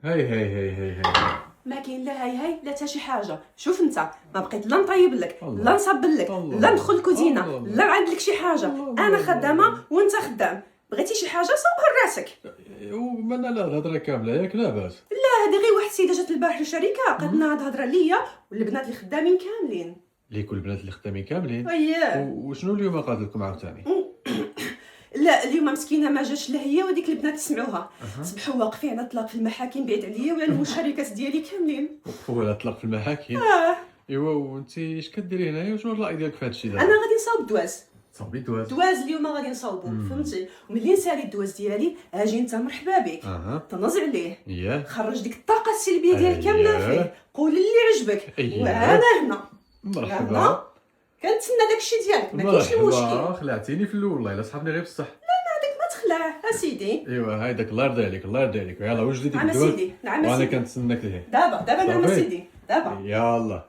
هاي. ما كاين لا هاي لا حتى شي حاجه. شوف انت، ما بقيت لا نطيب لك الله. لا نصبل لك الله. لا ندخل الكوزينه الله. لا نعد لك شي حاجه. الله. انا خدامه وانت خدام، بغيتي شي حاجه صوبها لراسك. ومن لا الهضره كامله ياك لاباس. لا هذه غير واحد السيده جات البارح للشركه قالت لنا هاد الهضره ليا والبنات اللي خدامين كاملين. ليك البنات اللي خدامين كاملين. اييه. وشنو اليوم قالت لكم عاوتاني؟ لا اليوم مسكينه ما جاتش لا هي وديك البنات سمعوها صبحوا واقفين على الطلاق في المحاكم بعيد عليا وعلى المشاركات ديالي كاملين. وقفوا على الطلاق في المحاكم. ايوا وانت اش كديري هنايا وشنو الراي ديالك في هذا الشيء دابا؟ انا غادي نصاوب دواز. صاحبي دواز. دواز اليوم غادي نصاوبو فهمتي. وملي نسالي الدواز ديالي اجي انت مرحبا بك تنوز عليه اييه خرج ديك الطاقه السلبيه ديالك كامله فيه قول اللي عجبك أييه. وانا هنا مرحبا هنا كنتسنى داكشي ديالك ما كاينش المشكل. خلعتيني في الاول والله الا صحابني غير بصح. ما تخلع اسيدي. ايوا هايداك الله يرضي عليك الله يرضي عليك يلاه وجدي ديك نعم الدواء سيدي نعم وانا سيدي كنتسناك ليه دابا نعم صافي. سيدي دابا يلا